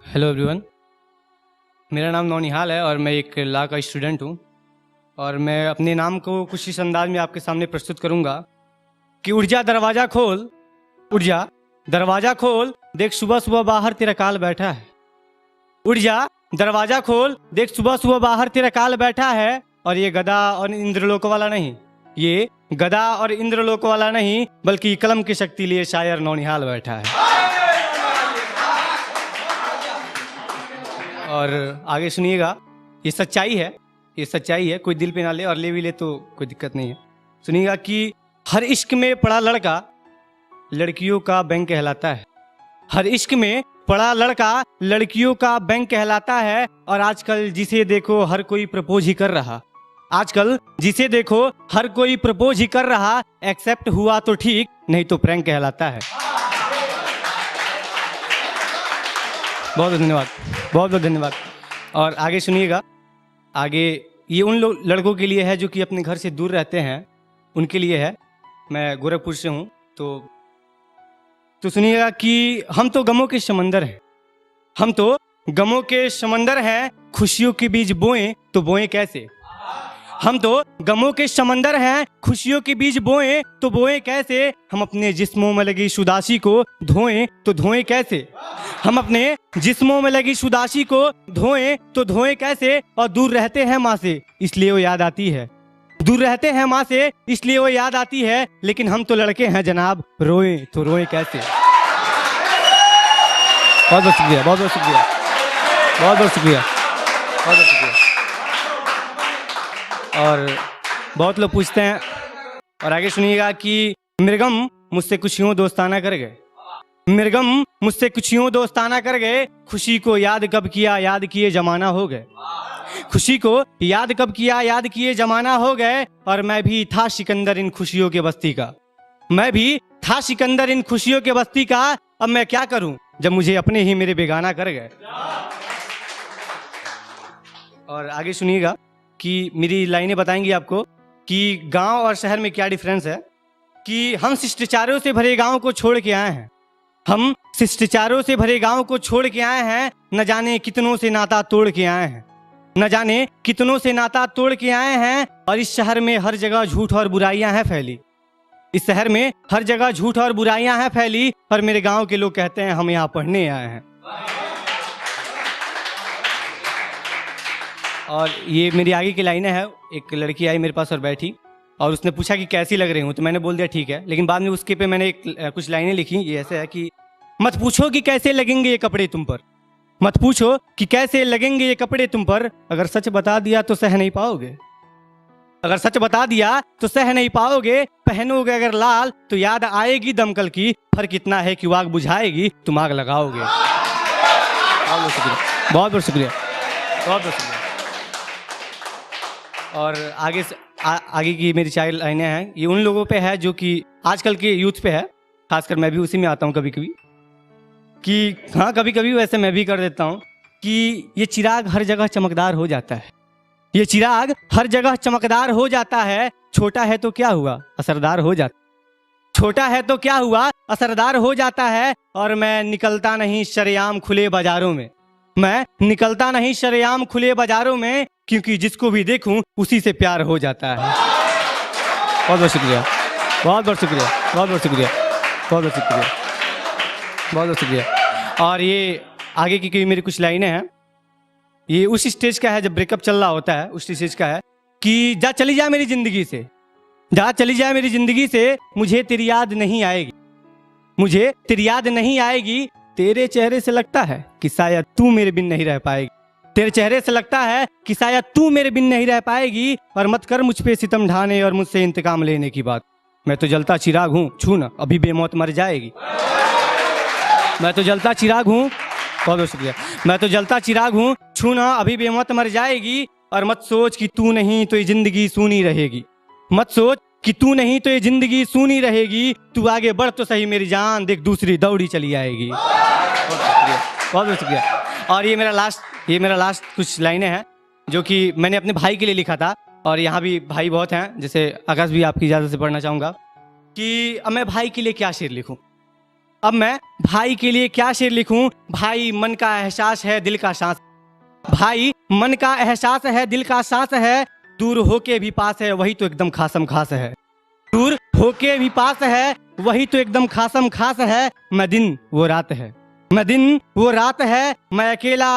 Hello everyone, मेरा नाम नौनिहाल है और मैं एक लॉ का स्टूडेंट हूँ। और मैं अपने नाम को कुछ इस अंदाज में आपके सामने प्रस्तुत करूँगा कि उठ जा दरवाज़ा खोल, उठ जा दरवाज़ा खोल, देख सुबह सुबह बाहर तेरा काल बैठा है। उठ जा दरवाज़ा खोल, देख सुबह सुबह बाहर तेरा काल बैठा है। और ये गधा और इंद्रलोक वाला नहीं, ये गधा और इंद्रलोक वाला नहीं, बल्कि कलम की शक्ति लिए शायर नौनिहाल बैठा है। और आगे सुनिएगा, ये सच्चाई है, ये सच्चाई है, कोई दिल पे ना ले, और ले भी ले तो कोई दिक्कत नहीं है। सुनिएगा कि हर इश्क में पड़ा लड़का लड़कियों का बैंक कहलाता है। हर इश्क में पड़ा लड़का लड़कियों का बैंक कहलाता है। और आजकल जिसे देखो हर कोई प्रपोज ही कर रहा, आजकल जिसे देखो हर कोई प्रपोज ही कर रहा, एक्सेप्ट हुआ तो ठीक, नहीं तो प्रैंक कहलाता है। बहुत बहुत धन्यवाद, बहुत बहुत धन्यवाद। और आगे सुनिएगा, आगे ये उन लड़कों के लिए है जो कि अपने घर से दूर रहते हैं, उनके लिए है। मैं गोरखपुर से हूँ, तो सुनिएगा कि हम तो गमों के समंदर हैं, हम तो गमों के समंदर हैं, खुशियों के बीज बोएं तो बोएं कैसे। हम तो गमों के समंदर हैं, खुशियों के बीज बोएं तो बोएं कैसे। हम अपने जिस्मों में लगी उदासी को धोएं तो धोएं कैसे। हम अपने जिस्मों में लगी उदासी को धोएं तो धोएं कैसे। और दूर रहते हैं माँ से इसलिए वो याद आती है, दूर रहते हैं माँ से इसलिए वो याद आती है। लेकिन हम तो लड़के हैं जनाब, रोएं तो रोएं कैसे। बहुत बहुत शुक्रिया, बहुत बहुत शुक्रिया, बहुत बहुत शुक्रिया, बहुत बहुत शुक्रिया। और बहुत लोग पूछते हैं, और आगे सुनिएगा कि मृगम मुझसे कुछ यूं दोस्ताना कर गए, मृगम मुझसे कुछ यूं दोस्ताना कर गए। खुशी को याद कब किया, याद किए जमाना हो गए। खुशी को याद कब किया, याद किए जमाना हो गए। और मैं भी था सिकंदर इन खुशियों के बस्ती का, मैं भी था सिकंदर इन खुशियों के बस्ती का। अब मैं क्या करूं जब मुझे अपने ही मेरे बेगाना कर गए। और आगे सुनिएगा कि मेरी लाइनें बताएंगी आपको कि गांव और शहर में क्या डिफरेंस है। कि हम शिष्टाचारों से भरे गांव को छोड़ के आए हैं, हम शिष्टाचारों से भरे गांव को छोड़ के आए हैं। न जाने कितनों से नाता तोड़ के आए हैं, न जाने कितनों से नाता तोड़ के आए हैं। और इस शहर में हर जगह झूठ और बुराइयां हैं फैली, इस शहर में हर जगह झूठ और बुराइयां हैं फैली। और मेरे गांव के लोग कहते हैं हम यहाँ पढ़ने आए हैं। और ये मेरी आगे की लाइनें हैं। एक लड़की आई मेरे पास और बैठी, और उसने पूछा कि कैसी लग रही हूँ, तो मैंने बोल दिया ठीक है। लेकिन बाद में उसके पे मैंने कुछ लाइनें लिखी, ये ऐसे है कि मत पूछो कि कैसे लगेंगे ये कपड़े तुम पर, मत पूछो कि कैसे लगेंगे ये कपड़े तुम पर। अगर सच बता दिया तो सह नहीं पाओगे, अगर सच बता दिया तो सह नहीं पाओगे। पहनोगे अगर लाल तो याद आएगी दमकल की, फर्क इतना है कि वो आग बुझाएगी तुम आग लगाओगे। बहुत बहुत शुक्रिया, बहुत बहुत शुक्रिया, बहुत बहुत शुक्रिया। और आगे की मेरी 4 लाइनें हैं, ये उन लोगों पे है जो कि आजकल के यूथ पे है, खासकर मैं भी उसी में आता हूँ कभी कभी। कि हाँ, कभी कभी वैसे मैं भी कर देता हूँ कि ये चिराग हर जगह चमकदार हो जाता है, ये चिराग हर जगह चमकदार हो जाता है। छोटा है तो क्या हुआ, असरदार हो जाता, छोटा है तो क्या हुआ, असरदार हो जाता है। और मैं निकलता नहीं शरेआम खुले बाजारों में, मैं निकलता नहीं शरेआम खुले बाजारों में, क्योंकि जिसको भी देखूं उसी से प्यार हो जाता है। बहुत बहुत शुक्रिया, बहुत बहुत शुक्रिया, बहुत बहुत शुक्रिया, बहुत बहुत शुक्रिया, बहुत बहुत शुक्रिया। और ये आगे की मेरी कुछ लाइनें हैं, ये उस स्टेज का है जब ब्रेकअप चल रहा होता है, उस स्टेज का है कि जा चली जा मेरी जिंदगी से, जा चली जा मेरी जिंदगी से। मुझे तेरी याद नहीं आएगी, मुझे तेरी याद नहीं आएगी। तेरे चेहरे से लगता है कि शायद तू मेरे बिन नहीं रह पाएगी, तेरे चेहरे से लगता है कि शायद तू मेरे बिन नहीं रह पाएगी। और मत कर मुझ पे सितम ढाने और मुझसे इंतकाम लेने की बात। मैं तो जलता चिराग हूँ, छू ना अभी बेमौत मर जाएगी। मैं तो जलता चिराग हूँ, बहुत बहुत शुक्रिया। मैं तो जलता चिराग हूँ, छू ना अभी बेमौत मर जाएगी। और मत सोच कि तू नहीं तो ये जिंदगी सूनी रहेगी, मत सोच कि तू नहीं तो ये जिंदगी सूनी रहेगी। तू आगे बढ़ तो सही मेरी जान, देख दूसरी दौड़ी चली आएगी। बहुत शुक्रिया, बहुत बहुत शुक्रिया। और ये मेरा लास्ट कुछ लाइनें हैं जो कि मैंने अपने भाई के लिए लिखा था। और यहाँ भी भाई बहुत हैं, जैसे आकाश भी आपकी इजाज़त से पढ़ना चाहूँगा कि अब मैं भाई के लिए क्या शेर लिखूँ। अब मैं भाई के लिए क्या शेर लिखूं? भाई मन का एहसास है दिल का सांस, भाई मन का एहसास है दिल का सांस है, दूर होके भी पास है वही तो एकदम खासम खास है, दूर होके भी पास है वही तो एकदम खासम खास है। मैं दिन वो रात है, मैं दिन वो रात है, मैं अकेला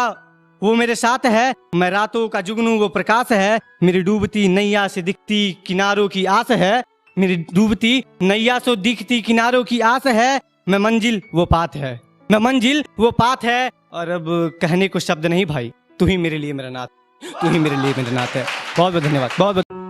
वो मेरे साथ है, मैं रातों का जुगनू वो प्रकाश है, मेरी डूबती नैया से दिखती किनारों की आस है, मेरी डूबती नैया से दिखती किनारों की आस है, मैं मंजिल वो पाथ है, मैं मंजिल वो पाथ है। और अब कहने को शब्द नहीं भाई, तू ही मेरे लिए मेरा नाथ, तू ही मेरे लिए मेरा नाथ है। बहुत बहुत धन्यवाद, बहुत बहुत।